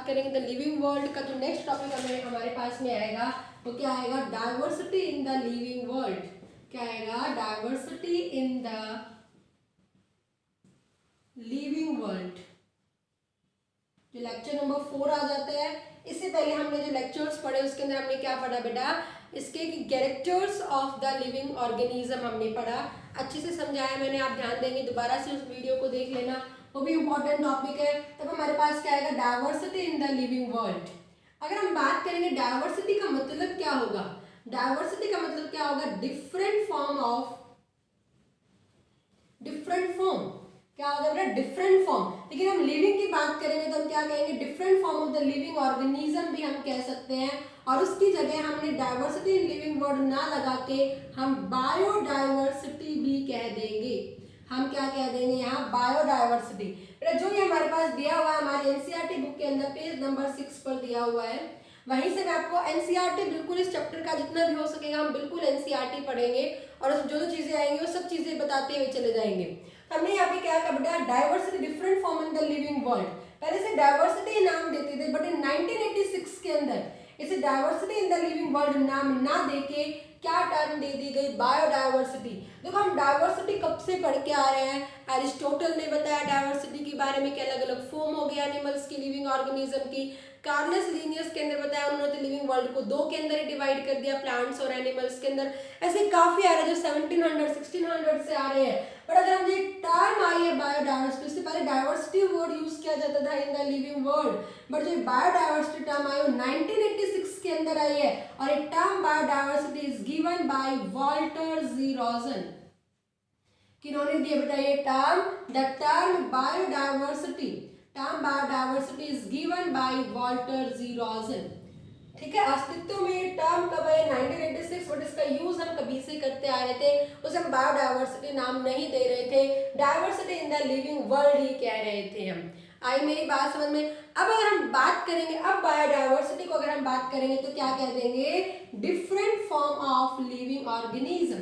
करेंगे the living world का, तो नेक्स्ट टॉपिक हमारे पास में आएगा वो क्या आएगा, diversity in the living world. क्या आएगा, diversity in the living world. जो लेक्चर नंबर 4 आ जाता है। इससे पहले हमने जो लेक्चर्स पढ़े उसके अंदर हमने क्या पढ़ा बेटा, इसके characters of the living organism हमने पढ़ा, अच्छे से समझाया मैंने, आप ध्यान देंगे दोबारा से उस वीडियो को देख लेना, वो भी इम्पोर्टेंट टॉपिक है। तब हमारे पास क्या आएगा, diversity in the living world. अगर हम बात करेंगे डाइवर्सिटी का मतलब क्या होगा, डाइवर्सिटी का मतलब क्या होगा, different form of, different form क्या होगा बेटा, डिफरेंट फॉर्म। लेकिन हम लिविंग की बात करेंगे तो हम क्या कहेंगे, different form of the living organism भी हम कह सकते हैं। और उसकी जगह हमने डाइवर्सिटी इन लिविंग वर्ड ना लगा के हम बायोडाइवर्सिटी भी कह देंगे। हम क्या कह देंगे यहाँ, बायोडाइवर्सिटी। बेटा जो ये हमारे पास दिया हुआ है हमारे एनसीईआरटी बुक के अंदर पेज नंबर 6 पर दिया हुआ है, वहीं से मैं आपको एनसीईआरटी बिल्कुल इस चैप्टर का जितना भी हो सकेगा हम बिल्कुल एनसीईआरटी पढ़ेंगे और जो जो चीजें आएंगी वो सब चीजें बताते हुए चले जाएंगे। हमने यहाँ पे क्या कहा बेटा, diversity different form in the living world. पहले से डाइवर्सिटी नाम देते थे, बट इन 1986 के अंदर इसे diversity in the living world नाम ना देके क्या टर्म दे दी गई, बायोडाइवर्सिटी। देखो हम डाइवर्सिटी कब से पढ़ के आ रहे हैं, एरिस्टोटल ने बताया डाइवर्सिटी के बारे में कि अलग अलग फॉर्म हो गया एनिमल्स की, लिविंग ऑर्गेनिज्म की। कार्लस लिनियस के अंदर बताया उन्होंने लिविंग वर्ल्ड को दो के अंदर ही डिवाइड कर दिया, प्लांट्स और एनिमल्स के अंदर। ऐसे काफी आ रहे हैं जो 1700 1600 से आ रहे हैं। पर अगर हम ये टर्म आई है बायोडाइवर्सिटी, उससे पहले डाइवर्सिटी वर्ड यूज किया जाता था in the living world, but जो बायोडाइवर्सिटी टर्म आई वो 1986 के अंदर आई है। और एक term biodiversity is given by Walter G Rosen. किन्होंने दिया बेटा ये term, the term biodiversity, term biodiversity is given by Walter G Rosen. ठीक है, अस्तित्व में टर्म कब है, 1986, बट इसका यूज हम कभी से करते आ रहे थे, उसे हम बायोडाइवर्सिटी नाम नहीं दे रहे थे, diversity in the living world ही कह रहे थे हम। आई मेरी बात समझ में। अब अगर हम बात करेंगे, अब बायोडाइवर्सिटी को अगर हम बात करेंगे तो क्या कह देंगे, different form of living organism.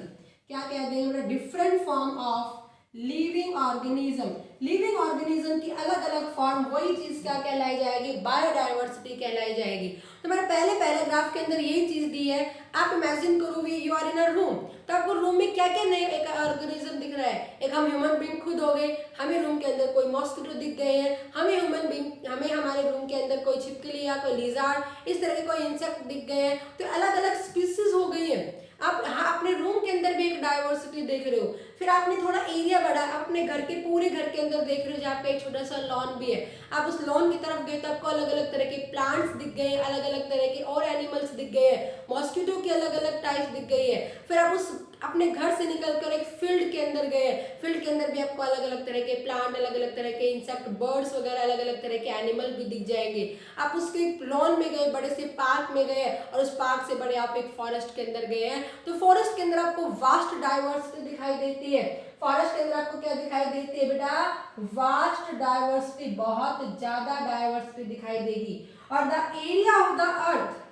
क्या कह देंगे, different form of living organism. Living organism की अलग अलग फॉर्म, वही चीज क्या कहलाई जाएगी, बायोडाइवर्सिटी कहलाई जाएगी। तो मैंने पहले पैराग्राफ के अंदर यही चीज दी है। आप इमेजिन करो you are in a room, तो आपको रूम में क्या क्या नए एक ऑर्गेनिज्म दिख रहा है। एक हम ह्यूमन बीइंग खुद हो गए, हमें रूम के अंदर कोई मॉस्किटो दिख गए हैं, हमें ह्यूमन बीइंग, हमें हमारे रूम के अंदर कोई छिपकली या कोई लिजार्ड, इस तरह के कोई इंसेक्ट दिख गए हैं। तो अलग अलग स्पीसीज हो गई है। आप हाँ अपने रूम के अंदर भी एक डाइवर्सिटी देख रहे हो। फिर आपने थोड़ा एरिया बढ़ा, अपने घर के पूरे घर के अंदर देख रहे हो जहाँ पे एक छोटा सा लॉन भी है। आप उस लॉन की तरफ गए तो आपको अलग अलग तरह के प्लांट्स दिख गए, अलग अलग तरह के और एनिमल्स दिख गए हैं, मॉस्किटो की अलग अलग टाइप्स दिख गई है। फिर आप उस अपने घर से निकलकर एक फील्ड के अंदर गए, फील्ड के अंदर भी आपको अलग अलग तरह के प्लांट, अलग अलग तरह के इंसेक्ट, बर्ड्स वगैरह, अलग अलग तरह के एनिमल भी दिख जाएंगे। आप उसके लॉन में गए, बड़े से पार्क में गए, और उस पार्क से बड़े आप एक फॉरेस्ट के अंदर गए हैं, तो फॉरेस्ट के अंदर आपको वास्ट डाइवर्सिटी दिखाई देती है। फॉरेस्ट के अंदर आपको क्या दिखाई देती है बेटा, वास्ट डाइवर्सिटी, बहुत ज्यादा डाइवर्सिटी दिखाई देगी। और द एरिया ऑफ द अर्थ,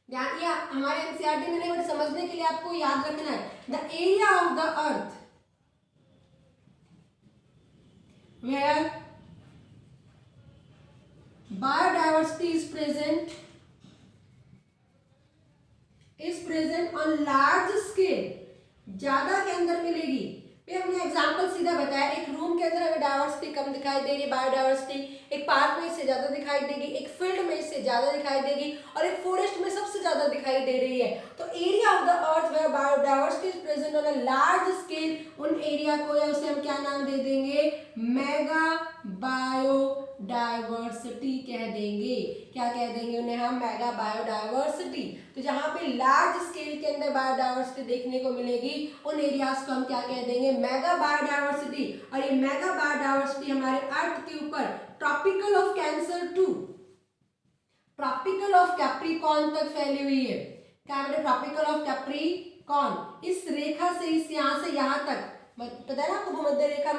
ध्यान, या हमारे एनसीईआरटी में नहीं, बट समझने के लिए आपको याद रखना है, the area of the earth where biodiversity is present on large scale, ज्यादा के अंदर मिलेगी। फिर हमने एग्जांपल सीधा बताया, एक रूम के अंदर हमें डाइवर्सिटी कम दिखाई देगी, बायोडाइवर्सिटी, एक पार्क में इससे ज्यादा दिखाई देगी, एक फील्ड में इससे ज्यादा दिखाई देगी, और एक फॉरेस्ट में सबसे ज्यादा दिखाई दे रही है। तो area of the earth where biodiversity is present on a large scale, उन एरिया को या उसे हम क्या नाम दे देंगे, मेगा बायोडाइवर्सिटी कह देंगे। क्या कह देंगे उन्हें हम, मेगा बायोडाइवर्सिटी। तो जहां पे लार्ज स्केल के अंदर बायोडाइवर्सिटी देखने को मिलेगी उन एरियाज को हम क्या कह देंगे, मेगा बायोडाइवर्सिटी। और ये मेगा बायोडाइवर्सिटी हमारे अर्थ के ऊपर tropical of cancer to tropical of capricorn तक फैली हुई है। क्या बेटा, ट्रॉपिकल ऑफ कैप्रिकॉर्न, इस रेखा से, इस यहाँ से यहाँ तक, पता है ना आपको, मध्य रेखा,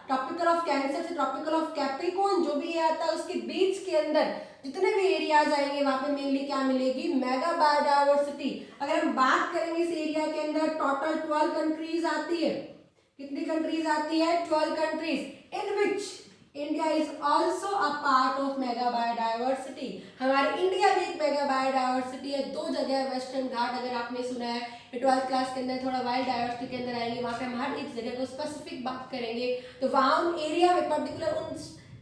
ट्रॉपिकल ऑफ कैंसर से ट्रॉपिकल ऑफ कैप्रिकॉर्न, जो भी ये आता है उसके बीच के अंदर जितने भी एरियाज आएंगे वहां पे मेनली क्या मिलेगी, मेगा बायोडाइवर्सिटी। अगर हम बात करेंगे इस एरिया के अंदर टोटल 12 कंट्रीज आती है। कितनी कंट्रीज आती है, 12 countries, in which India is also a part of mega biodiversity. हमारे इंडिया भी एक मेगा बायोडाइवर्सिटी है। दो जगह है, वेस्टर्न घाट अगर आपने सुना है, ये 12th क्लास के अंदर थोड़ा वाइल्ड डाइवर्सिटी के अंदर आएंगे, वहाँ पे हम हर एक जगह को स्पेसिफिक बात करेंगे। तो वहाँ उन एरिया में पर्टिकुलर उन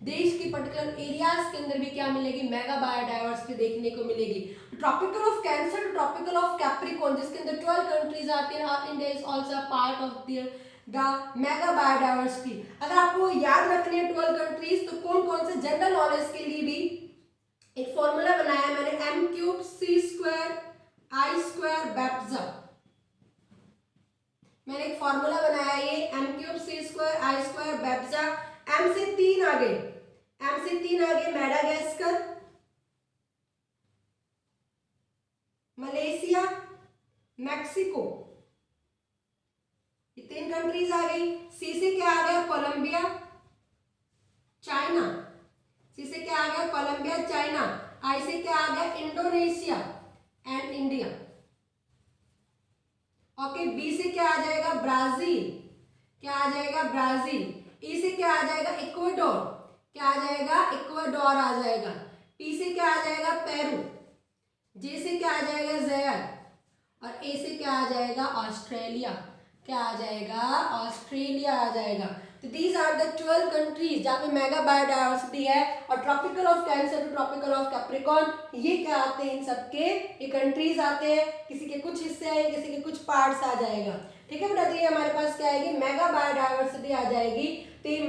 देश की पर्टिकुलर एरियाज के अंदर भी क्या मिलेगी, मेगा बायोडाइवर्सिटी देखने को मिलेगी। Tropical of cancer to tropical of capricorn, जिसके अंदर 12 कंट्रीज आती है, India is also part of the mega biodiversity. अगर आपको याद रखनी है 12 कंट्रीज, तो कौन कौन से जनरल नॉलेज के लिए भी एक फॉर्मूला बनाया है मैंने, m³ c² i² बेप्जा। मैंने एक फॉर्मूला बनाया है, ये m³ c² i² बेप्जा। m से 3 आगे, m से 3 आगे मेडागास्कर, मलेशिया, मैक्सिको, ये 3 कंट्रीज आ गई। सी से क्या आ गया, कोलंबिया, चाइना। सी से क्या आ गया, कोलंबिया, चाइना। आई से क्या आ गया, Indonesia and India. Okay, B से क्या आ जाएगा, ब्राजील। क्या आ जाएगा, ब्राजील। ई से क्या आ जाएगा, इक्वाडोर। क्या आ जाएगा, इक्वाडोर आ जाएगा। पी से क्या आ जाएगा, पेरू। जे से क्या आ जाएगा, ज़ायर। और ए से क्या आ जाएगा, ऑस्ट्रेलिया। क्या आ जाएगा, ऑस्ट्रेलिया आ जाएगा। तो दीज आर द 12 कंट्रीज जहाँ पे मेगा बायोडाइवर्सिटी है। और tropical of cancer to tropical of capricorn, ये क्या आते हैं, इन सबके ये कंट्रीज आते हैं। किसी के कुछ हिस्से आए, किसी के कुछ पार्ट्स आ जाएगा। ठीक है बेटा, तो ये हमारे पास क्या आएगी, मेगा बायोडाइवर्सिटी आ जाएगी। तो ये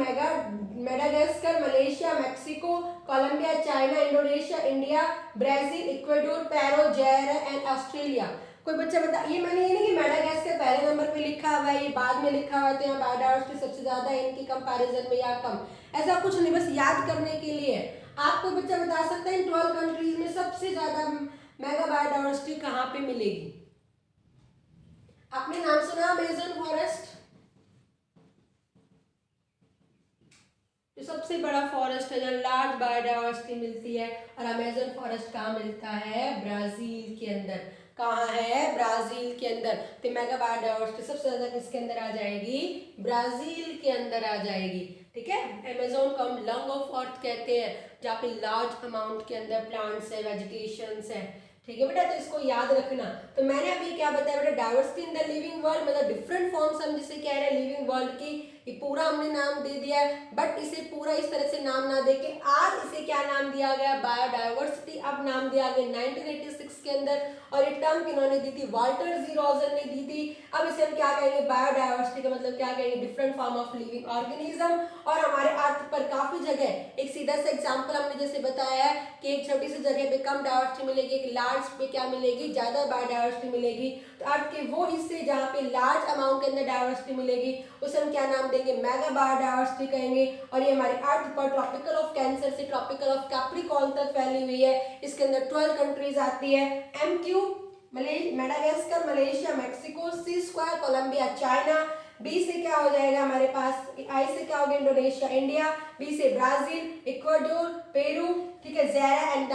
Madagascar, Malaysia, Mexico, Colombia, China, Indonesia, India, Brazil, Ecuador, Peru, Zaire and Australia. कोई बच्चा बता, ये मैंने ये नहीं कि मेडागास्कर पहले नंबर पे लिखा हुआ है, ये बाद में लिखा हुआ है, तो यहाँ बायोडाइवर्सिटी सबसे ज्यादा है इनकी कंपैरिजन में या कम, ऐसा कुछ नहीं, बस याद करने के लिए। आप कोई बच्चा बता सकता है इन 12 कंट्रीज में सबसे ज्यादा मेगा बायोडाइवर्सिटी कहाँ पे मिलेगी? आपने नाम सुना अमेज़न फॉरेस्ट? जो सबसे बड़ा फॉरेस्ट है, जहाँ लार्ज बायोडाइवर्सिटी मिलती है। और अमेज़न फॉरेस्ट कहाँ मिलता है, ब्राजील के अंदर। कहाँ है, ब्राजील के अंदर। तो मेगा बायोडाइवर्सिटी सबसे ज्यादा किसके अंदर आ जाएगी, ब्राजील के अंदर आ जाएगी। ठीक है, अमेज़न को हम लंग ऑफ अर्थ कहते हैं, जहाँ पे लार्ज अमाउंट के अंदर प्लांट्स है, वेजिटेशंस है। ठीक है बेटा, तो इसको याद रखना। तो मैंने अभी क्या बताया बेटा, diversity in the living world, मतलब डिफरेंट फॉर्म्स हम जिसे कह रहे हैं लिविंग वर्ल्ड की, ये पूरा हमने नाम दे दिया है। बट इसे पूरा इस तरह से नाम ना दे के आज इसे क्या नाम दिया गया, बायोडाइवर्सिटी। अब नाम दिया गया 1986 के अंदर, और ये टर्म किन्होंने दी थी, वाल्टर जी रोजन ने दी थी। अब इसे हम क्या कहेंगे, बायोडाइवर्सिटी का मतलब क्या कहेंगे, different form of living organism. और हमारे अर्थ पर काफी जगह, एक सीधा सा एग्जाम्पल हमने जैसे बताया है कि एक छोटी सी जगह पे कम डाइवर्सिटी मिलेगी, एक लार्ज पे क्या मिलेगी, ज्यादा बायोडाइवर्सिटी मिलेगी। तो अर्थ के वो हिस्से जहाँ पे लार्ज अमाउंट के अंदर डाइवर्सिटी मिलेगी, उसे हम क्या नाम देंगे, मेगा बायोडाइवर्सिटी कहेंगे। और ये हमारे अर्थ पर ट्रॉपिकल ऑफ कैंसर से ट्रॉपिकल ऑफ कैप्रिकॉर्न तक फैली हुई है। इसके अंदर 12 कंट्रीज आती है, M³ Madagascar, Malaysia, Mexico, C² Colombia, China. B से क्या हो जाएगा हमारे पास, आई से क्या होगा, इंडोनेशिया, इंडिया। बी से ब्राजील, इक्वाडोर, पेरू, ठीक है, ज़ायर एंड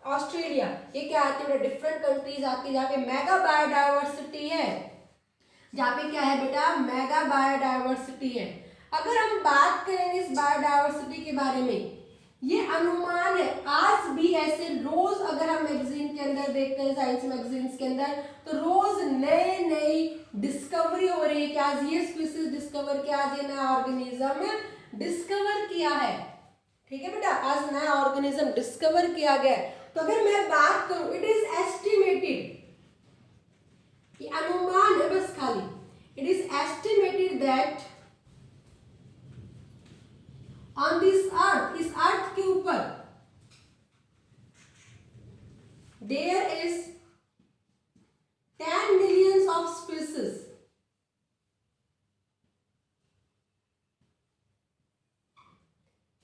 ऑस्ट्रेलिया। ये क्या आती है, डिफरेंट कंट्रीज आती है जहाँ पे मेगा बायोडाइवर्सिटी है, जहाँ पे क्या है बेटा, मेगा बायोडाइवर्सिटी है। अगर हम बात करेंगे इस बायोडाइवर्सिटी के बारे में, ये अनुमान है आज भी ऐसे, रोज अगर हम मैगजीन के अंदर देखते हैं, साइंस मैगजीन्स के अंदर, तो रोज नए नई डिस्कवरी हो रही है कि आज ये स्पीसीज डिस्कवर किया, आज ये नया ऑर्गेनिज्म डिस्कवर किया है। ठीक है बेटा, आज नया ऑर्गेनिज्म डिस्कवर किया गया। तो अगर मैं बात करूं, इट इज एस्टिमेटेड, ये अनुमान है बस खाली, it is estimated that on this earth, इस अर्थ के ऊपर there is 10 millions of species,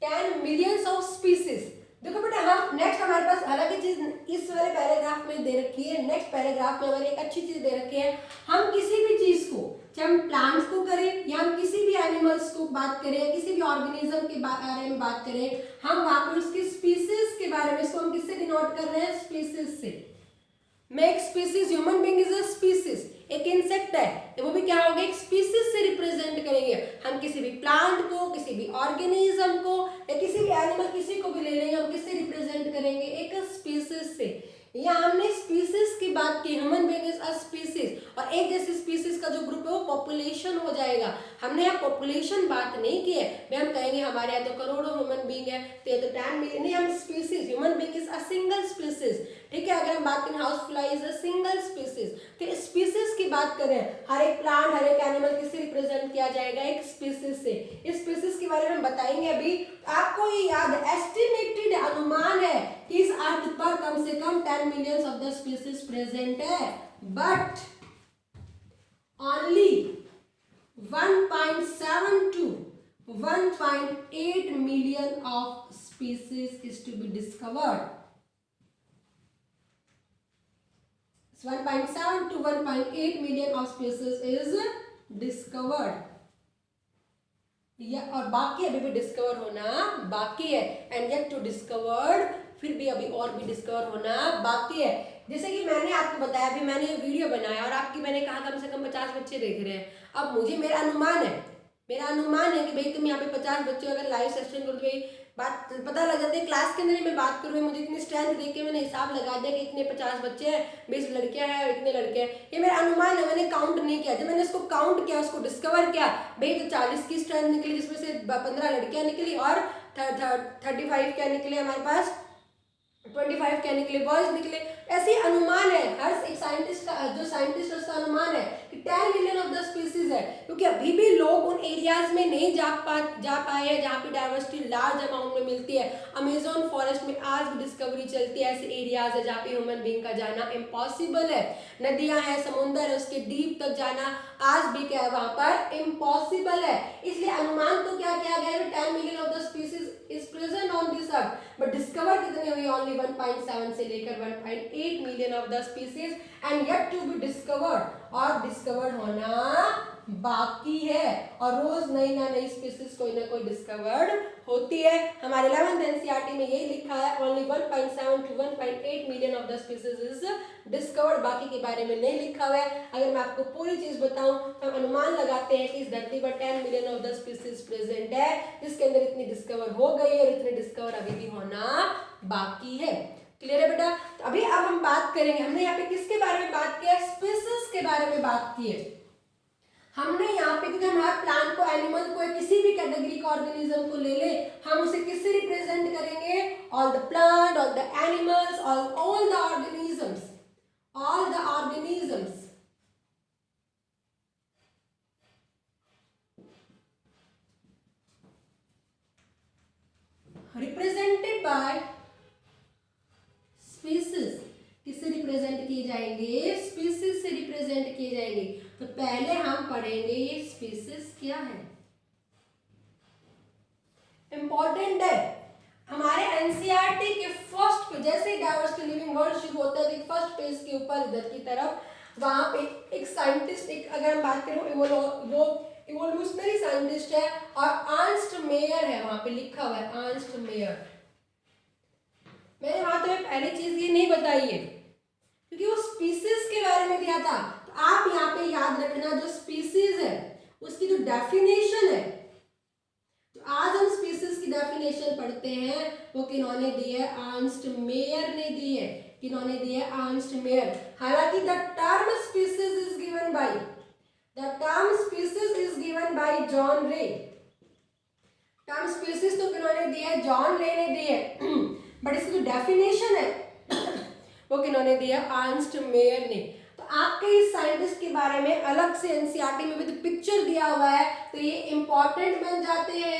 10 millions of species. देखो बेटा, हम नेक्स्ट हमारे पास अलग ही चीज इस वाले पैराग्राफ में दे रखी है। नेक्स्ट पैराग्राफ में हमारी एक अच्छी चीज दे रखी है, हम किसी भी चीज को, चाहे हम प्लांट्स को करें या हम किसी भी एनिमल्स को बात करें या किसी भी ऑर्गेनिज्म के बारे में बात करें, हम वहां पर उसकी स्पीसीज के बारे में, इसको हम किससे डिनोट कर रहे हैं, स्पीसीज से। मैं एक species, human being is a species, एक इंसेक्ट है, वो भी क्या होगा, एक स्पीसीज से रिप्रेजेंट करेंगे। हम किसी भी प्लांट को, किसी भी ऑर्गेनिज्म को स्पीसीज का जो ग्रुप है वो पॉपुलेशन हो जाएगा। हमने यहाँ पॉपुलेशन बात नहीं की है, भाई हम कहेंगे हमारे यहाँ तो करोड़ों ह्यूमन बीइंग है तो ये तो 10 मिलियन नहीं, हम species, human being is a single species, ठीक है। अगर हम बात करें house fly is a single species, तो स्पीसीज की बात करें, हर एक प्लांट हर एक एनिमल किससे रिप्रेजेंट किया जाएगा, एक स्पीसीज से। इस स्पीसीज के बारे में हम बताएंगे अभी। आपको ये याद, एस्टिमेटेड अनुमान है कि इस अर्थ पर कम से कम 10 million of the species present है, but only 1.7 to 1.8 million of species is to be discovered. 1.7 to 1.8 million of species is discovered. या और बाकी अभी भी डिस्कवर होना बाकी है, एंड येट टू डिस्कवर्ड, फिर भी अभी और भी डिस्कवर होना बाकी है। जैसे कि मैंने आपको बताया, अभी मैंने ये वीडियो बनाया और आपकी मैंने कहा कम से कम 50 बच्चे देख रहे हैं। अब मुझे मेरा अनुमान है कि भाई तुम यहाँ पे 50 बच्चे अगर लाइव सेशन करो तो भाई बात पता लग जाती है। क्लास के अंदर ही मैं बात करूँ, मुझे इतनी स्ट्रेंथ देख के मैंने हिसाब लगा दिया कि इतने 50 बच्चे हैं, 20 लड़कियां हैं और इतने लड़के हैं। ये मेरा अनुमान है, मैंने काउंट नहीं किया। जब मैंने इसको काउंट किया, उसको डिस्कवर किया, भाई तो 40 की स्ट्रेंथ निकली, जिसमें से 15 लड़कियां निकली और 35 क्या निकले हमारे पास, 25 क्या निकले, बॉयज निकले। ऐसे अनुमान है हर एक साइंटिस्ट का, जो साइंटिस्ट उसका अनुमान है कि 10 मिलियन ऑफ द स्पीसीज है, क्योंकि अभी भी लोग उन एरियाज में नहीं जा पाए हैं जहाँ पे डाइवर्सिटी लार्ज अमाउंट में मिलती है। अमेज़न फॉरेस्ट में आज भी डिस्कवरी चलती है, ऐसे एरियाज है जहाँ पे ह्यूमन बीइंग का जाना इम्पॉसिबल है। नदियां हैं, समुंदर है, उसके डीप तक जाना आज भी क्या है, वहां पर इम्पॉसिबल है। इसलिए अनुमान तो क्या किया गया है, 10 million of the species is present on this earth, but discover कितने हुई, ओनली 1.7 से लेकर 1.8 million of the species and yet to be discovered, और डिस्कवर होना बाकी है। और रोज नई स्पीसीज कोई ना कोई डिस्कवर्ड होती है। हमारे 11th एनसीईआरटी में यही लिखा है, only 1.7 to 1.8 million of the species is discovered, बाकी के बारे में नहीं लिखा हुआ है। अगर मैं आपको पूरी चीज बताऊं तो हम अनुमान लगाते हैं कि इस धरती पर 10 million of the species present है, जिसके अंदर इतनी डिस्कवर हो गई है और इतने डिस्कवर अभी भी होना बाकी है। क्लियर है बेटा? तो अभी अब हम बात करेंगे, हमने यहाँ पे किसके बारे में बात किया, स्पीसीज के बारे में बात की है हमने यहाँ पे। क्योंकि हम हर प्लांट को, एनिमल को, किसी भी कैटेगरी का ऑर्गेनिज्म को ले ले, हम उसे किससे रिप्रेजेंट करेंगे, all the plant, all the animals, all the organisms, all the organisms. Represented by species. किससे रिप्रेजेंट किए जाएंगे, स्पीसीज से रिप्रेजेंट किए जाएंगे। तो पहले हम पढ़ेंगे ये स्पीसीज क्या है, इंपॉर्टेंट है। हमारे एनसीईआरटी के फर्स्ट पे जैसे ही डाइवर्सिटी लिविंग वर्ल्ड शुरू होता है, तो फर्स्ट पेज के ऊपर इधर की तरफ, वहां पे एक साइंटिस्ट, एक अगर हम बात करें वो इवोल्यूशनरी साइंटिस्ट है और अर्नस्ट मेयर है, वहां पे लिखा हुआ है अर्नस्ट मेयर। मैंने वहां तो पहली चीज ये नहीं बताई है क्योंकि वो स्पीसीज के बारे में दिया था। तो आप यहाँ पे याद रखना, जो स्पीसीज है उसकी जो डेफिनेशन है, तो आज हम स्पीसीज की डेफिनेशन पढ़ते हैं, वो किन्होंने दी है, अर्नस्ट मेयर ने दी है। किन्होंने दी है, अर्नस्ट मेयर। हालांकि the term species is given bye John रे। टर्म स्पीसीज तो किन्होंने दी है, जॉन रे ने दी है, बट इसकी जो डेफिनेशन है वो किन्होंने दिया, अर्नस्ट मेयर ने। तो आपके इस साइंटिस्ट के बारे में अलग से एनसीईआरटी में भी तो पिक्चर दिया हुआ है, तो ये इंपॉर्टेंट बन जाते हैं,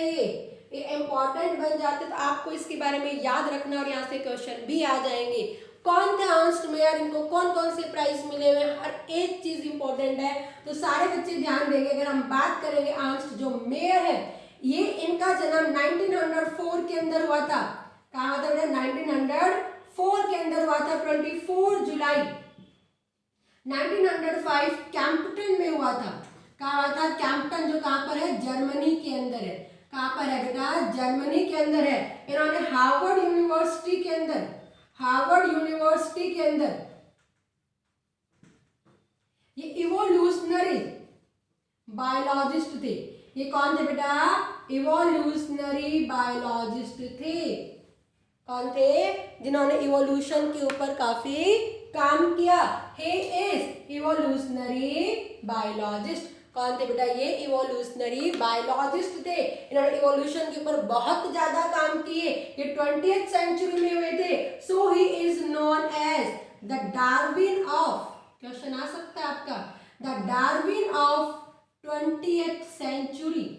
ये इंपॉर्टेंट बन जाते हैं। तो आपको इसके बारे में याद रखना और यहाँ से क्वेश्चन भी आ जाएंगे। कौन थे अर्नस्ट मेयर, इनको कौन कौन से प्राइज मिले हुए हैं, हर एक चीज इंपॉर्टेंट है, तो सारे बच्चे ध्यान देंगे। अगर हम बात करेंगे अर्नस्ट जो मेयर है, ये इनका जन्म 1904 के अंदर हुआ था। कहा था बेटा, 1904 के अंदर हुआ था, 24 जुलाई 1905 कैंपटन में हुआ था। कहा हुआ था, कैंपटन जो कहां पर है, जर्मनी के अंदर है। कहां पर है बेटा, जर्मनी के अंदर है। इन्होंने हार्वर्ड यूनिवर्सिटी के अंदर ये इवोल्यूशनरी बायोलॉजिस्ट थे। ये कौन थे बेटा, इवोल्यूशनरी बायोलॉजिस्ट थे। कौन थे, जिन्होंने इवोल्यूशन के ऊपर काफी काम किया? He is evolutionary biologist. कौन थे बेटा? ये इवोल्यूशनरी बायोलॉजिस्ट थे। इन्होंने इवोल्यूशन के ऊपर बहुत ज्यादा काम किए। ये 20th सेंचुरी में हुए थे। So he is known as the Darwin of, question आ सकता है आपका, the Darwin of 20th century.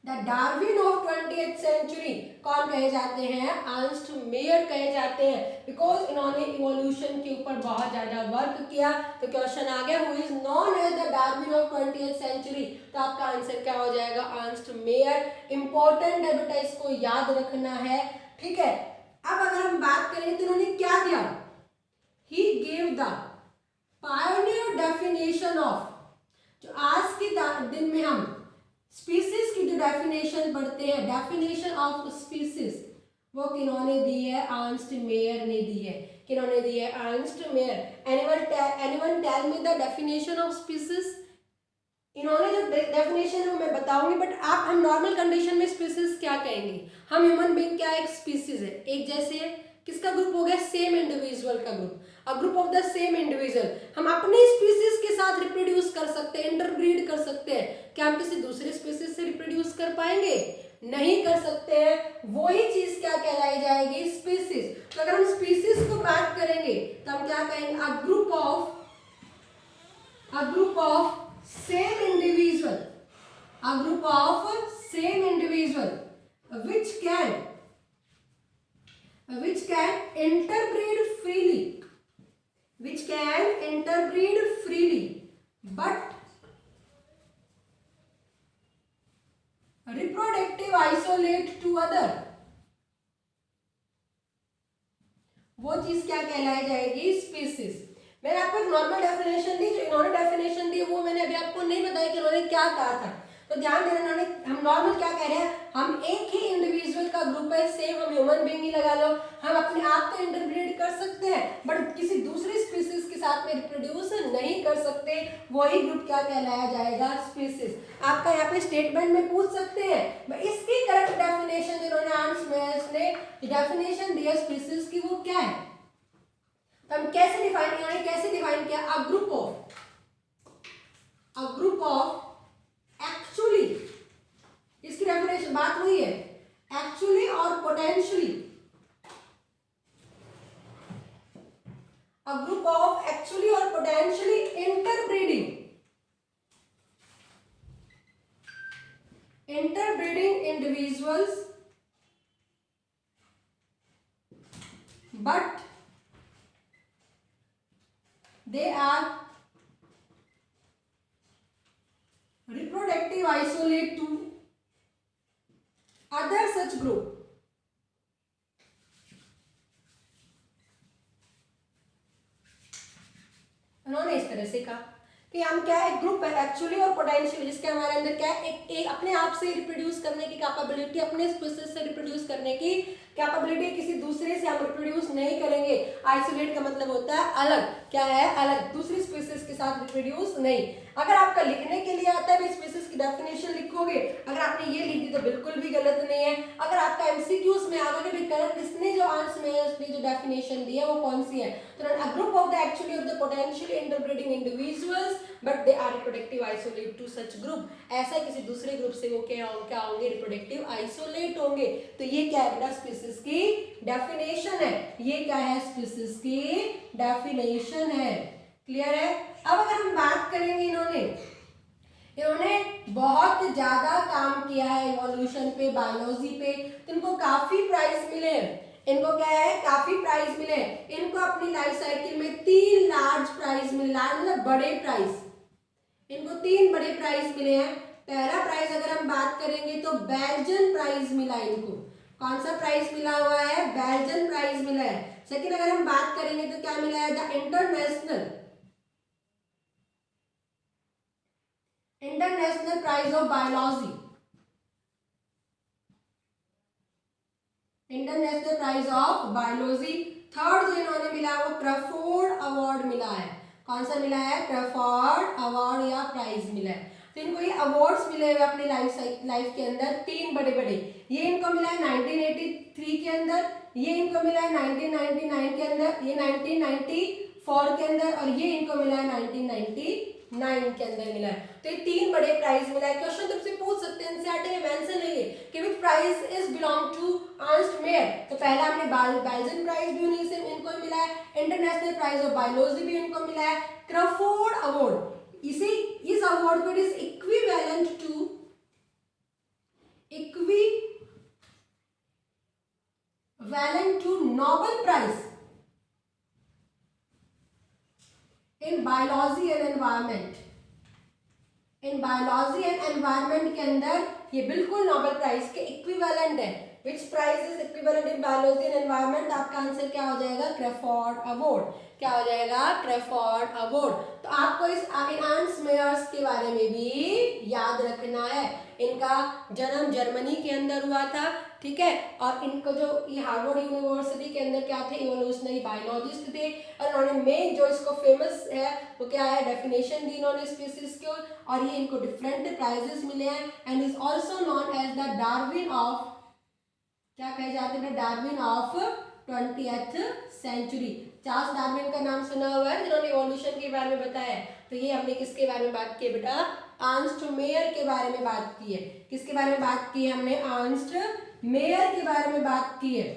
The Darwin of 20th century कौन कहे जाते हैं? अर्नस्ट मेयर कहे जाते हैं, बिकॉज इन्होंने इवोल्यूशन के ऊपर बहुत ज्यादा वर्क किया। तो क्वेश्चन आ गया, who is known as the Darwin of 20th century? तो आपका आंसर क्या हो जाएगा? Ernst Mayr. इंपॉर्टेंट है बेटा, इसको याद रखना है, ठीक है। अब अगर हम बात करें तो इन्होंने क्या दिया? He gave the pioneer definition of, जो आज के दिन में हम स्पीसीज की जो डेफिनेशन पढ़ते हैं, डेफिनेशन ऑफ स्पीसीज, वो किन्होंने दी है? अर्नस्ट मेयर ने दी है। किन्होंने दी है? Ernst Mayr. Anyone tell me the definition of species? इन्होंने जो डेफिनेशन है वो मैं बताऊंगी, बट आप, हम नॉर्मल कंडीशन में स्पीसीज क्या कहेंगे? हम ह्यूमन बीइंग क्या एक स्पीसीज है, एक जैसे है। किसका ग्रुप हो गया? सेम इंडिविजुअल का group, a group of the same individual. हम अपनी स्पीसीज के साथ रिप्रोड्यूस कर सकते हैं, इंटरब्रीड कर सकते हैं। क्या हम किसी दूसरे स्पीसीज से रिप्रोड्यूस कर पाएंगे? नहीं कर सकते हैं। वही चीज क्या कहलाई जाएगी? स्पीसीज। तो अगर हम स्पीसीज को बात करेंगे तो हम क्या कहेंगे? अ group of same individual, a group of same individual which can interbreed freely, but reproductive isolate to other। वो चीज क्या कहलाई जाएगी? स्पीसीज। मैंने आपको एक नॉर्मल डेफिनेशन दी, जो इन्होंने डेफिनेशन दी वो मैंने अभी आपको नहीं बताया कि इन्होंने क्या कहा था। तो ध्यान देना, इन्होंने, हम नॉर्मल क्या कह रहे हैं? हम एक ही इंडिविजुअल का ग्रुप है, सेम, हम ह्यूमन बीइंग ही लगा लो, हम अपने आप तो इंटरब्रीड कर सकते हैं, बट किसी दूसरी स्पीसीज के साथ में रिप्रोड्यूस नहीं कर सकते। वही ग्रुप क्या कहलाया जाएगा? स्पीसीज। आपका यहाँ पे स्टेटमेंट में पूछ सकते हैं, इसकी करेक्ट डेफिनेशन जिन्होंने अर्नस्ट मेयर ने डेफिनेशन दी है स्पीसीज की, वो क्या है? तो हम कैसे डिफाइन, इन्होंने कैसे डिफाइन किया? अ ग्रुप ऑफ एक्चुअली, इसकी डेफिनेशन बात हुई है, एक्चुअली और potentially, a group of actually और potentially interbreeding individuals, but they are reproductive isolate to other such group। उन्होंने इस तरह से कहा कि हम क्या है? ग्रुप है एक्चुअली और पोटेंशियल, जिसके हमारे अंदर क्या है? एक अपने आप से रिप्रोड्यूस करने की कैपेबिलिटी, अपने स्पीसीज से रिप्रोड्यूस करने की कैपेबिलिटी, किसी दूसरे से हम रिप्रोड्यूस नहीं करेंगे। आइसोलेट का मतलब होता है अलग, क्या है? अलग, दूसरी स्पीसीज के साथ रिप्रोड्यूस नहीं। अगर आपका लिखने के लिए आता है स्पीसीज की डेफिनेशन लिखोगे, अगर आपने ये लिख दी तो बिल्कुल भी गलत नहीं है। अगर आपका एमसीक्यूज में आगे भी करेक्ट, इसने जो आंसर में उसने जो डेफिनेशन दी है वो कौन सी है? तो a group of the actually of the potentially interbreeding individuals but they are reproductive isolate to such group. ऐसा किसी दूसरे ग्रुप से वो क्या होंगे? रिप्रोडक्टिव आइसोलेट होंगे। तो ये क्या है बेटा? स्पीसीज की डेफिनेशन है। ये क्या है? स्पीसीज की डेफिनेशन है। क्लियर है? अब अगर हम बात करेंगे, इन्होंने बहुत ज्यादा काम किया है इवोल्यूशन पे, बायोलॉजी पे, तो इनको काफी प्राइज मिले हैं। इनको क्या है? काफी प्राइज मिले। इनको अपनी लाइफ साइकिल में 3 लार्ज प्राइज मिले, लार्ज मतलब बड़े प्राइज। इनको 3 बड़े प्राइज मिले हैं। पहला प्राइज अगर हम बात करेंगे तो बेल्जियन प्राइज मिला इनको। कौन सा प्राइज मिला हुआ है? बेल्जियन प्राइज मिला है। सेकंड अगर हम बात करेंगे तो क्या मिला है? The international prize of biology, international prize of biology. Third जो इन्होंने मिला वो क्रैफोर्ड अवार्ड मिला है। कौन सा मिला है? क्रैफोर्ड अवार्ड या प्राइज मिला है। तो इनको ये अवार्ड्स मिले हुए अपनी लाइफ के अंदर, 3 बड़े बड़े। ये इनको मिला है 1983 के अंदर, ये इनको मिला है 1999 के अंदर, ये 1994 के अंदर, और ये इनको मिला है 1999 के अंदर मिला है। तो ये 3 बड़े प्राइज मिला है। क्वेश्चन तुमसे पूछ सकते हैं, एनसीईआरटी में मेंशन है ये कि which prize is belong to Ernst Mayr. तो पहला हमने बाल्जन प्राइज भी उन्हीं से इनको मिला है, इंटरनेशनल प्राइज ऑफ बायोलॉजी भी इनको मिला है, क्रॉफोर्ड अवार्ड, इस अवार्ड को it is equivalent to Nobel prize in biology and environment. In biology and environment के अंदर ये बिल्कुल नोबेल प्राइज के इक्विवेलेंट है। Which prize is equivalent in biology and environment? आपका आंसर क्या हो जाएगा? Crafoord award. क्या हो जाएगा? Crafoord award. तो आपको इस अर्नस्ट मेयर्स के बारे में भी याद रखना है। इनका जन्म जर्मनी के अंदर हुआ था, ठीक है, और इनको जो ये हार्वर्ड यूनिवर्सिटी के अंदर क्या थे, इवोल्यूशनरी बायोलॉजिस्ट थे, और उन्होंने मेन जो इसको फेमस है वो क्या है, डेफिनेशन दी इन्होंने स्पीसीज को, और ये इनको डिफरेंट प्राइजेस मिले हैं and is also known as the Darwin of, क्या कहे जाते हैं, Darwin of 20th century. Charles Darwin का नाम सुना हुआ है जिन्होंने इवोल्यूशन के बारे में बताया। तो ये हमने किसके बारे में बात की है बेटा? अर्नस्ट मेयर के बारे में बात की है। किसके बारे में बात की है हमने? अर्नस्ट मेयर के बारे में बात की है,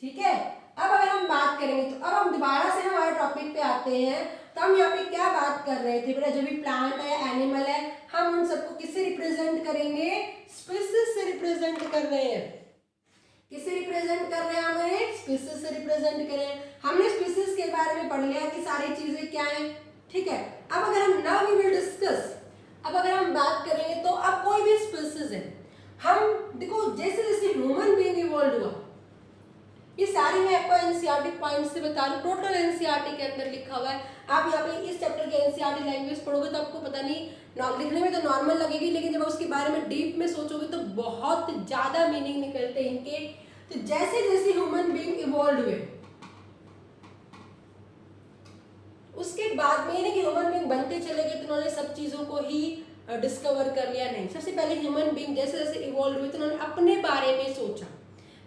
ठीक है। अब अगर हम बात करेंगे तो अब हम दोबारा से हमारे टॉपिक पे आते हैं। तो हम यहाँ पे क्या बात कर रहे थे बेटा? जो भी प्लांट है, एनिमल है, हम उन सबको किससे रिप्रेजेंट करेंगे? स्पीसीज से रिप्रेजेंट कर रहे हैं। किससे रिप्रेजेंट कर रहे हैं? हमें स्पीसीज से रिप्रेजेंट करें। हमने स्पीसीज के बारे में पढ़ लिया कि सारी चीजें क्या हैं, ठीक है। अब अगर हम नाउ वी विल डिस्कस, अब अगर हम बात करेंगे तो अब कोई भी स्पीसीज है, हम देखो जैसे जैसे ह्यूमन बीइंग इवॉल्व हुआ, ये सारी मैं आपको एनसीईआरटी पॉइंट से बता रही हूँ, टोटल एनसीईआरटी के अंदर लिखा हुआ है। आप यहाँ पे इस चैप्टर के एनसीईआरटी लैंग्वेज पढ़ोगे तो आपको पता नहीं, लिखने में तो नॉर्मल लगेगी, लेकिन जब उसके बारे में डीप में सोचोगे तो बहुत ज्यादा मीनिंग निकलते हैं इनके। तो जैसे जैसे ह्यूमन बीइंग इवॉल्व हुए, उसके बाद में नहीं कि ह्यूमन बीइंग बनते चले गए तो उन्होंने सब चीजों को ही डिस्कवर कर लिया, नहीं। सबसे पहले ह्यूमन बीइंग जैसे जैसे इवॉल्व हुए तो उन्होंने अपने बारे में सोचा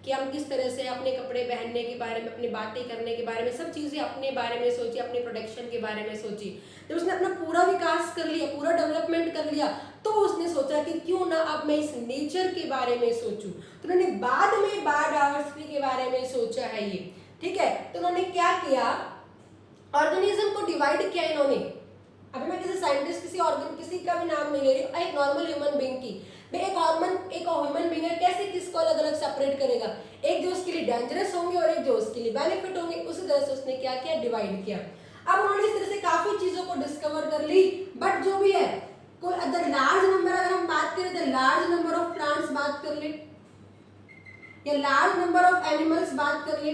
कि हम किस तरह से अपने कपड़े पहनने के बारे में, अपनी बातें करने के बारे में, सब चीजें अपने बारे में सोची, अपने प्रोटेक्शन के बारे में सोची। जब उसने अपना पूरा विकास कर लिया, पूरा डेवलपमेंट कर लिया, तो उसने सोचा कि क्यों ना अब मैं इस नेचर के बारे में सोचूं। तो उन्होंने बाद में बायोडायवर्सिटी के बारे में सोचा है ये, ठीक है। तो उन्होंने क्या किया, ऑर्गेनिज्म को डिवाइड किया इन्होंने। अभी मैं किसी साइंटिस्ट, किसी का भी नाम नहीं ले रही हूँ, एक नॉर्मल ह्यूमन बीइंग की, एक ह्यूमन बीइंग है, कैसे किसको अलग अलग सेपरेट करेगा? एक जो उसके लिए डेंजरस होंगे और एक जो उसके लिए बेनिफिट होंगे, उसी तरह से उसने क्या किया, डिवाइड किया। अब उन्होंने इस तरह से काफी चीजों को डिस्कवर कर ली। बट जो भी है, कोई अदर लार्ज नंबर, अगर हम बात करें तो लार्ज नंबर ऑफ प्लांट्स बात कर ले, या लार्ज नंबर ऑफ एनिमल्स बात कर ले,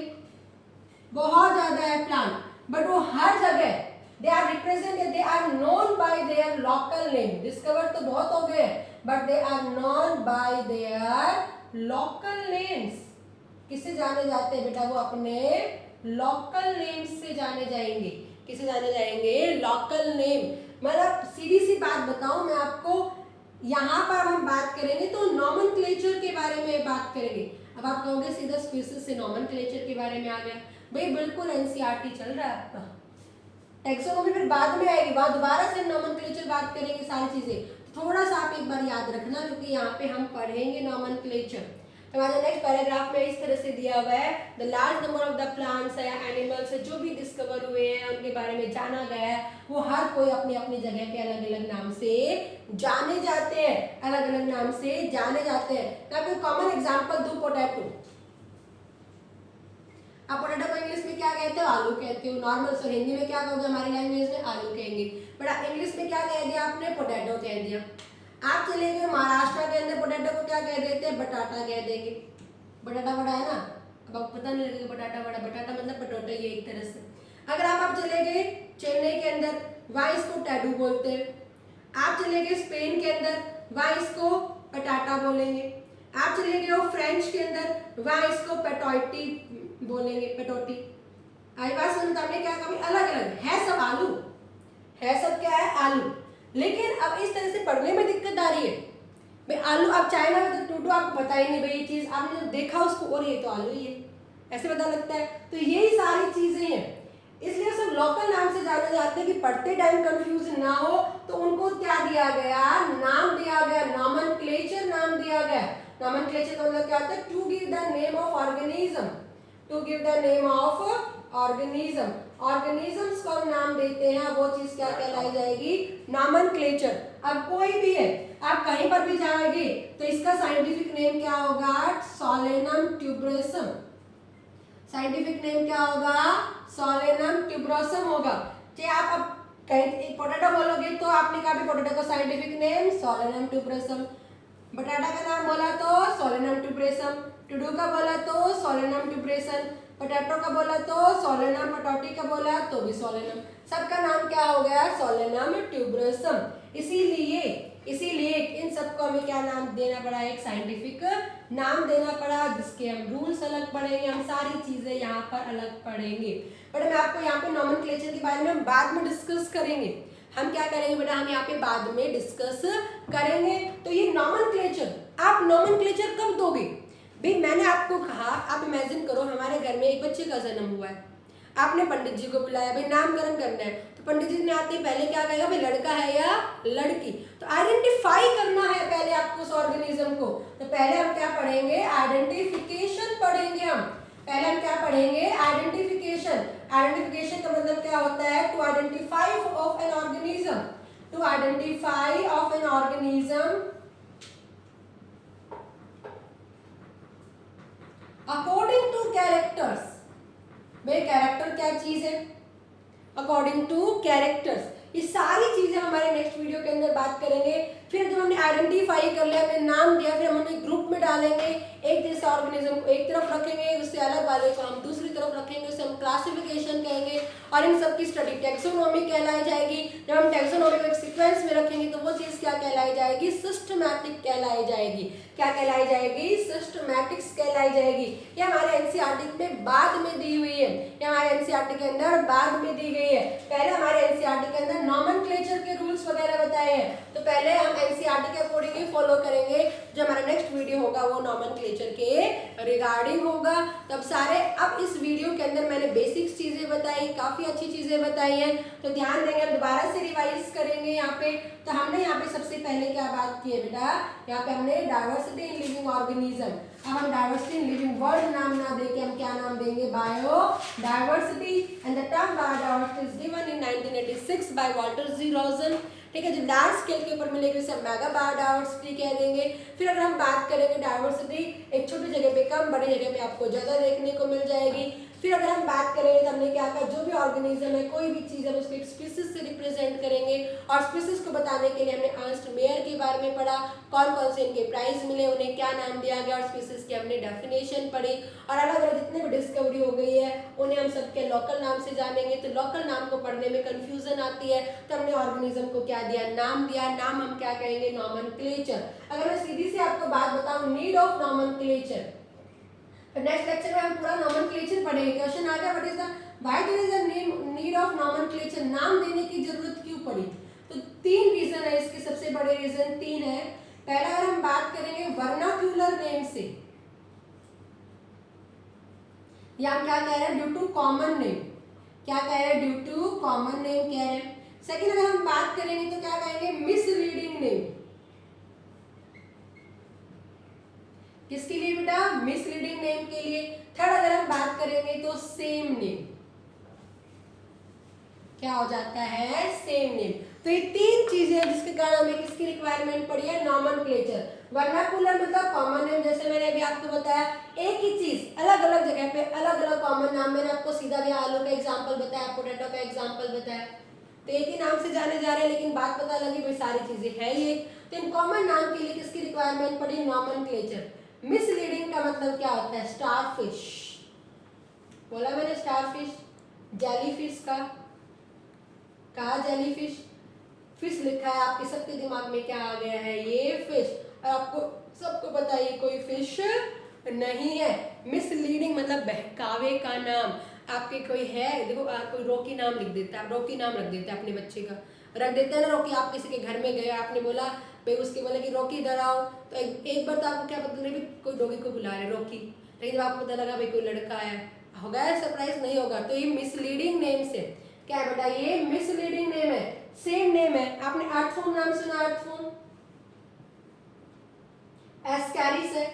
बहुत ज्यादा है प्लांट, बट वो हर जगह they are represented, they are known by their local name। discover तो बहुत हो गए, but they are known by their local names। किससे जाने जाते हैं बेटा? वो अपने local names से जाने जाएंगे। किससे जाने जाएंगे? local name। मतलब सीधी सी बात बताऊं मैं आपको, यहाँ पर हम बात करेंगे तो नॉमेनक्लेचर के बारे में बात करेंगे। अब आप कहोगे सीधा स्पीसीज से नॉमेनक्लेचर के बारे में आ गया। भाई बिल्कुल एनसीईआरटी चल रहा है आपका, टैक्सोनॉमी फिर बाद में आएगी, बाद दोबारा से नॉमेनक्लेचर बात करेंगे सारी चीजें। तो थोड़ा सा आप एक बार याद रखना, क्योंकि यहाँ पे हम पढ़ेंगे नॉमेनक्लेचर। तो हमारे नेक्स्ट पैराग्राफ में इस तरह से दिया हुआ है, the large number of the plants है, एनिमल्स है, जो भी डिस्कवर हुए हैं उनके बारे में जाना गया है, वो हर कोई अपनी अपनी जगह पे अलग अलग नाम से जाने जाते हैं, अलग अलग नाम से जाने जाते हैं। मैं आपको कॉमन एग्जाम्पल दूं, पोटैटो। आप पोटैटो को इंग्लिश में क्या कहते हो? आलू कहते हो। नॉर्मल सो हिंदी में क्या कहोगे? हमारी लैंग्वेज में आलू कहेंगे, बट इंग्लिश में क्या कह दिया आपने? पोटैटो कह दिया। आप चले गए महाराष्ट्र के अंदर, पोटैटो को क्या कह देते हैं? बटाटा कह देंगे। बटाटा बड़ा है ना, अब आपको पता नहीं लगेगा बटाटा बड़ा, बटाटा मतलब पोटैटो, ये एक तरह से। अगर आप चले गए चेन्नई के अंदर, वहाँ इसको टैडू बोलते हैं। आप चले गए स्पेन के अंदर, वहाँ इसको पटाटा बोलेंगे। आप चले गए हो फ्रेंच के अंदर, वहाँ इसको पेटोटी बोलेंगे, पेटोटी। आई बात समझ में? हमने क्या कहा? अलग अलग है, सब आलू है, सब क्या है? आलू। लेकिन अब इस तरह से पढ़ने में दिक्कत आ रही है भाई। आलू, अब चाइना में तो टूटू आपको पता ही नहीं भाई, ये चीज आपने जो देखा उसको, और ये तो आलू ही है, ऐसे पता लगता है। तो यही सारी चीजें हैं, इसलिए सब लोकल नाम से जाने जाते हैं कि पढ़ते टाइम कंफ्यूज ना हो। तो उनको क्या दिया गया, नाम दिया गया, नॉमेनक्लेचर नाम दिया गया। नॉमेनक्लेचर का मतलब क्या होता है, to give the name of organism, to give the name of organism. Organisms को हम नाम देते हैं, वो चीज क्या कहलाई जाएगी, नॉमेनक्लेचर। अब कोई भी है, आप कहीं पर भी जाएंगे तो इसका साइंटिफिक नेम क्या होगा, सोलेनम ट्यूबरोसम। साइंटिफिक नेम क्या होगा, सोलेनम ट्यूबरोसम होगा। चाहे आप अब कहीं पोटैटो बोलोगे तो आपने कहा भी पोटैटो का साइंटिफिक नेम सोलेनम ट्यूबरोसम, बटाटा का नाम बोला तो सोलेनम ट्यूबरोसम, टुडू का बोला तो सोलेनम ट्यूबरोसम, पोटैटो का बोला तो सोलेनम, पटोटी का बोला तो भी सोलेनम, सबका नाम क्या हो गया, सोलेनम ट्यूबरोसम। इसीलिए इन सबको हमें क्या नाम देना पड़ा, एक साइंटिफिक नाम देना पड़ा, जिसके हम रूल्स अलग पढ़ेंगे, हम सारी चीजें यहाँ पर अलग पढ़ेंगे। बट मैं आपको यहाँ पे नॉमेनक्लेचर के बारे में हम बाद में डिस्कस करेंगे। हम क्या करेंगे बेटा, हम यहाँ पे बाद में डिस्कस करेंगे। तो ये नॉमेनक्लेचर, आप नॉमेनक्लेचर कब दोगे भाई, मैंने आपको कहा, आप इमेजिन करो हमारे घर में एक बच्चे का जन्म हुआ है, आपने पंडित जी को बुलाया, भाई नामकरण करना है, तो पंडित जी ने आते पहले क्या कहेगा, भाई लड़का है या लड़की, तो आइडेंटिफाई करना है पहले आपको उस ऑर्गेनिज्म को। तो पहले हम क्या पढ़ेंगे, आइडेंटिफिकेशन पढ़ेंगे। हम पहले हम क्या पढ़ेंगे, आइडेंटिफिकेशन। आइडेंटिफिकेशन का मतलब क्या होता है, to identify of an organism, to identify of an organism according to characters. भाई कैरेक्टर क्या चीज है, अकॉर्डिंग टू कैरेक्टर्स। ये सारी चीजें हमारे नेक्स्ट वीडियो के अंदर बात करेंगे। फिर जब हमने आइडेंटिफाई कर लिया, हमने नाम दिया, फिर हम उन्हें ग्रुप में डालेंगे, एक जैसे ऑर्गेनिज्म को एक तरफ रखेंगे, उससे अलग वाले को हम दूसरी तरफ रखेंगे, उसे हम क्लासिफिकेशन कहेंगे, और इन सब की स्टडी टैक्सोनॉमी कहलाई जाएगी। जब हम टैक्सोनॉमी को एक सीक्वेंस में रखेंगे तो वो चीज क्या कहलाई जाएगी, सिस्टमैटिक कहलाई जाएगी। क्या कहलाई जाएगी, सिस्टमैटिक्स कहलाई जाएगी। ये हमारे एनसीईआरटी में बाद में दी हुई है, ये हमारे एनसीईआरटी के अंदर बाद में दी गई है। पहले हमारे एनसीईआरटी के अंदर नॉमेनक्लेचर के रूल्स वगैरह बताए हैं, तो पहले हम एनसीईआरटी के अकॉर्डिंग ही फॉलो करेंगे। जो हमारा नेक्स्ट वीडियो होगा वो नॉमेनक्लेचर के रिगार्डिंग होगा। तब सारे, अब इस वीडियो के अंदर मैंने बेसिक्स चीजें बताई, काफी अच्छी चीजें बताई हैं, तो ध्यान देंगे, हम दोबारा से रिवाइज करेंगे यहाँ पे। तो हमने यहाँ पे सबसे पहले क्या बात की है बेटा, यहाँ पे हमने डाइवर्सिटी इन लिविंग ऑर्गेनिज्म। अब हम डाइवर्सिटी इन लिविंग वर्ड नाम ना देके हम क्या नाम देंगे, biodiversity. And the term biodiversity is given in 1986 by Walter G Rosen. ठीक है, जो लार्ज स्केल के ऊपर मिलेगी उसे मेगा बायोडाइवर्सिटी कह देंगे। फिर अगर हम बात करेंगे डाइवर्सिटी, एक छोटी जगह पे कम, बड़ी जगह पे आपको ज्यादा देखने को मिल जाएगी। फिर अगर हम बात करेंगे तो हमने क्या कहा, जो भी ऑर्गेनिज्म है, कोई भी चीज है, उसको एक स्पीसीज से रिप्रेजेंट करेंगे, और स्पीसीज को बताने के लिए हमने अर्नस्ट मेयर के बारे में पढ़ा, कौन कौन से इनके प्राइज मिले, उन्हें क्या नाम दिया गया, और स्पीसीज की हमने डेफिनेशन पढ़ी, और अलग अलग जितने भी डिस्कवरी हो गई है उन्हें हम सबके लोकल नाम से जानेंगे। तो लोकल नाम को पढ़ने में कंफ्यूजन आती है, तो हमने ऑर्गेनिज्म को क्या दिया, नाम दिया। नाम हम क्या कहेंगे, नॉमेनक्लेचर। अगर मैं सीधी सी आपको बात बताऊं, need of nomenclature, next lecture में हम पूरा नॉमेनक्लेचर पढ़ेंगे। क्वेश्चन आ गया, what is the, why there is a need of nomenclature, नाम देने की जरूरत क्यों पड़ी। तो तीन रीजन है इसके, सबसे बड़े रीजन तीन है। पहला अगर हम बात करेंगे वर्नाक्यूलर नेम से, या हम क्या कह रहे हैं, ड्यू टू कॉमन नेम, क्या कह रहे हैं, ड्यू टू कॉमन नेम कह रहे हैं। सेकेंड अगर हम बात करेंगे तो क्या कहेंगे, मिसलीडिंग नेम। किसके लिए बेटा, मिसलीडिंग नेम के लिए। थर्ड अगर हम बात करेंगे तो सेम नेम, क्या हो जाता है, सेम नेम। तो ये तीन चीजें जिसके कारण हमें किसकी रिक्वायरमेंट पड़ी है, नॉमेनक्लेचर। वर्नाकुलर मतलब कॉमन नेम, जैसे मैंने अभी आपको बताया, एक ही चीज अलग अलग जगह पे अलग अलग कॉमन नाम। मैंने आपको सीधा भी आलू का एग्जांपल बताया, पोटैटो का एग्जांपल बताया, तो एक ही नाम से जाने जा रहे हैं, लेकिन बात पता लगी भाई सारी चीजें है ये। तो इन कॉमन नाम के लिए किसकी रिक्वायरमेंट पड़ी, नॉमेनक्लेचर। मिसलीडिंग का मतलब क्या होता है, स्टारफिश, बोला मैंने स्टारफिश, जेलीफिश का, कहा जेलीफिश, फिश लिखा है, आपके सबके दिमाग में क्या आ गया है, ये फिश, और आपको सबको पता है ये कोई फिश नहीं है। मिसलीडिंग मतलब बहकावे का नाम। आपके कोई है, देखो कोई रॉकी नाम लिख देता है, रॉकी नाम रख देता है अपने बच्चे का, रख देता है ना रॉकी। आप किसी के घर में गए, आपने बोला भाई, उसके बोले कि रॉकी इधर आओ, तो एक बार तो आपको क्या पता नहीं कोई डॉगी को बुला रहे रॉकी, लेकिन जब आपको पता लगा भाई कोई लड़का है, होगा सरप्राइज? नहीं होगा। तो ये मिसलीडिंग नेम से क्या है बेटा, ये मिसलीडिंग नेम है, सेम नेम है। आपने अर्थफॉर्म नाम सुना? अर्थफॉर्म एस्कैरिस है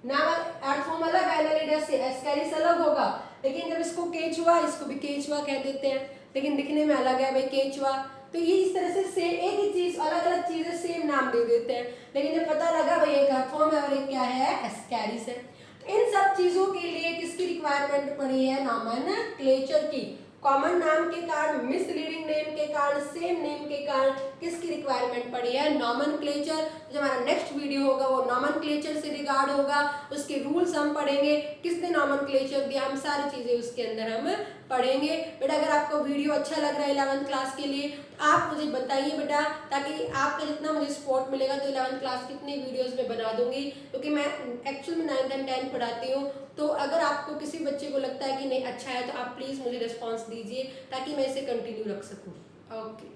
नाम, अर्थफॉर्म अलग है एनालिडस से, एस्कैरिस अलग होगा। लेकिन जब इसको केचुआ, इसको भी केचुआ कह देते हैं, लेकिन दिखने में अलग है भाई केचुआ। तो ये इस तरह से सेम एक ही चीज, अलग अलग चीजें सेम नाम दे देते हैं। लेकिन जब पता लगा भाई एक अर्थफॉर्म है और एक क्या है, एस्कैरिस है। तो इन सब चीजों के लिए किसकी रिक्वायरमेंट पड़ी है? नॉमेनक्लेचर की। कॉमन नाम के कारण, मिसलीडिंग नेम के कारण, सेम नेम के कारण किसकी रिक्वायरमेंट पड़ी है? नॉमेनक्लेचर। जो हमारा नेक्स्ट वीडियो होगा वो नॉमेनक्लेचर से रिगार्ड होगा, उसके रूल्स हम पढ़ेंगे, किसने नॉमेनक्लेचर दिया, हम सारी चीजें उसके अंदर हम पढ़ेंगे। बेटा अगर आपको वीडियो अच्छा लग रहा है 11th क्लास के लिए तो आप मुझे बताइए बेटा, ताकि आपका जितना मुझे सपोर्ट मिलेगा तो 11th क्लास कितनी वीडियोस में बना दूंगी, क्योंकि मैं एक्चुअल में 9th एंड 10th पढ़ाती हूँ। तो अगर आपको किसी बच्चे को लगता है कि नहीं अच्छा है तो आप प्लीज़ मुझे रिस्पॉन्स दीजिए ताकि मैं इसे कंटिन्यू रख सकूँ। ओके।